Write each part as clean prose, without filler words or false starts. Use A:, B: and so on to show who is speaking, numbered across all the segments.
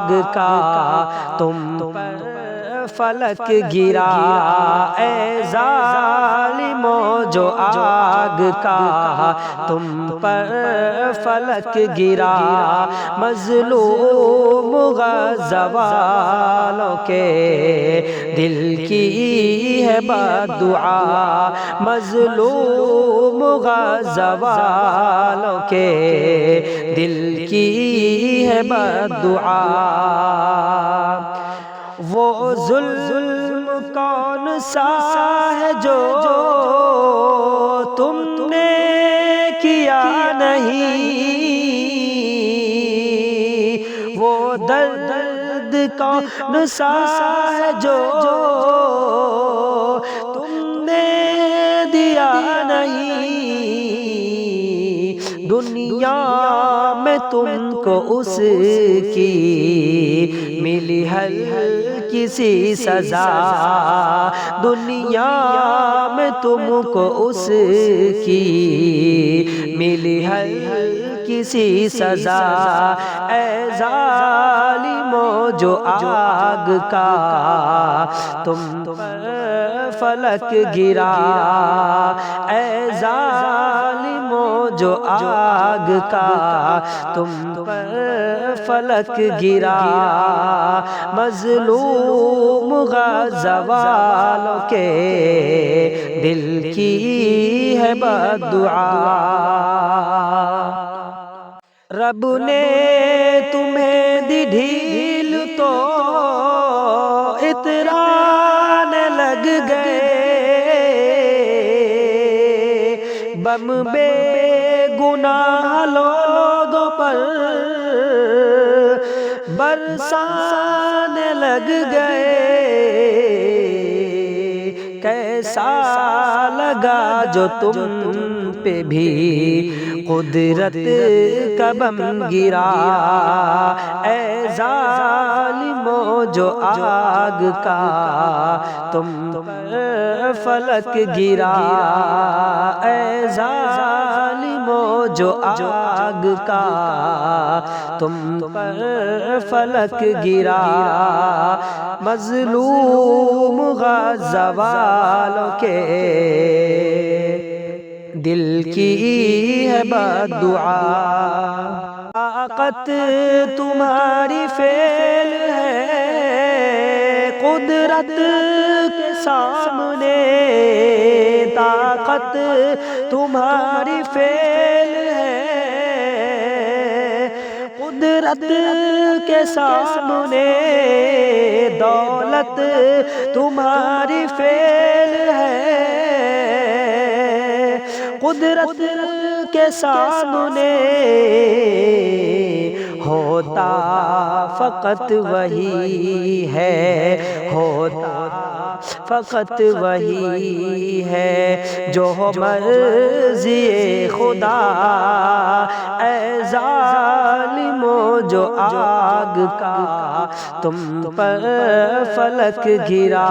A: آگ کا تم پر فلک گرا، اے ظالموں جو آگ کا تم پر فلک گرا، مظلوم غزہ والوں کے دل کی ہے بد دعا، مظلوم غزہ والوں کے دل کی ہے بد دعا۔ وہ ظلم کون سا ہے جو تم نے کیا نہیں، وہ درد کون سا ہے جو تم نے دیا نہیں، دنیا میں تم کو اس کی ملی ہلکی سی سزا، دنیا میں تم کو اس کی ملی ہلکی سی سزا، اے ظالموں جو آگ کا تم پر فلک گرا، اے ظالموں جو آگ کا تم پر فلک گرا، مظلوم غزہ والوں کے دل کی ہے بد دعا۔ رب نے تمہیں دی ڈھیل تو اترانے لگ گئے، بم بے گناہ لوگوں پر برسانے لگ گئے، کیسا لگا جو تم پہ بھی قدرت کا بم گرا، اے ظالموں جو آگ کا تم پر فلک گرا، اے ظالموں جو آگ کا تم پر فلک گرا، مظلوم غزہ والوں کے دل کی ہے بد دعا۔ طاقت تمہاری فیل ہے قدرت کے سامنے، طاقت تمہاری فیل ہے قدرت کے سامنے، دولت تمہاری فیل ہے قدرت کے سامنے، ہوتا فقط وہی ہے، ہوتا فقط وہی ہے جو مرضی خدا، اے ظالموں جو آگ کا تم پر فلک گرا،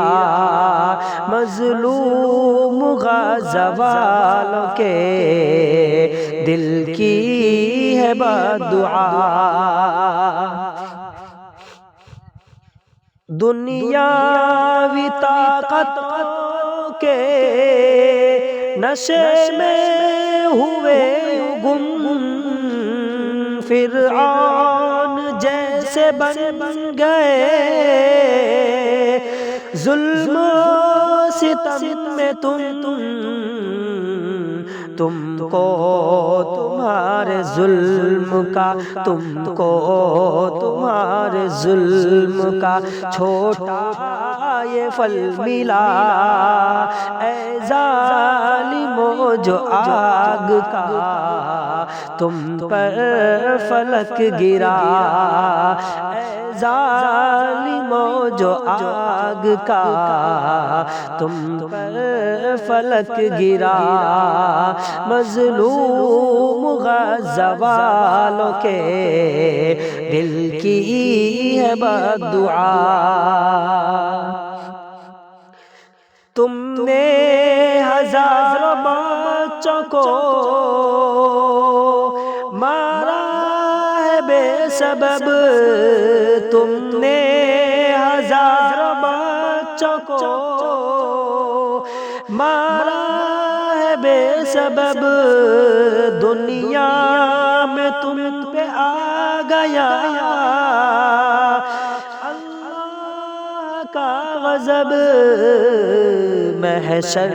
A: مظلوم غزہ والوں کے دل کی ہے بد دعا۔ دنیاوی طاقتوں کے نشے میں ہوئے گم، فرعون جیسے بن گئے، ظلم و ستم میں تم کو تمہارے ظلم کا، تم کو تمہارے ظلم کا چھوٹا یہ پھل ملا، اے ظالموں جو آگ کا تم پر فلک گرا، اے ظالموں جو آگ کا تم پر فلک گرا، مظلوم غزہ والوں کے دل کی ہے بد دعا۔ تم نے ہزاروں بچوں کو مارا ہے بے سبب، تم بچوں کو مارا ہے بے سبب، دنیا میں تم پہ آ گیا اللہ کا غضب، محشر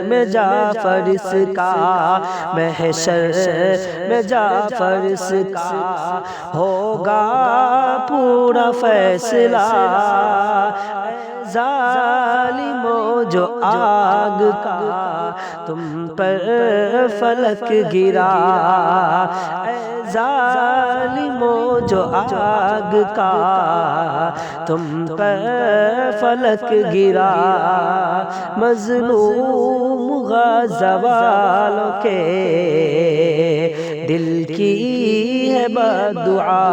A: میں جعفر اس کا، محشر میں جعفر اس کا ہوگا پورا فیصلہ۔ ظالموں جو آگ کا تم پر فلک گرا، اے ظالموں جو آگ کا تم پر فلک گرا، مظلوم غزہ والوں کے دل کی ہے بدعا۔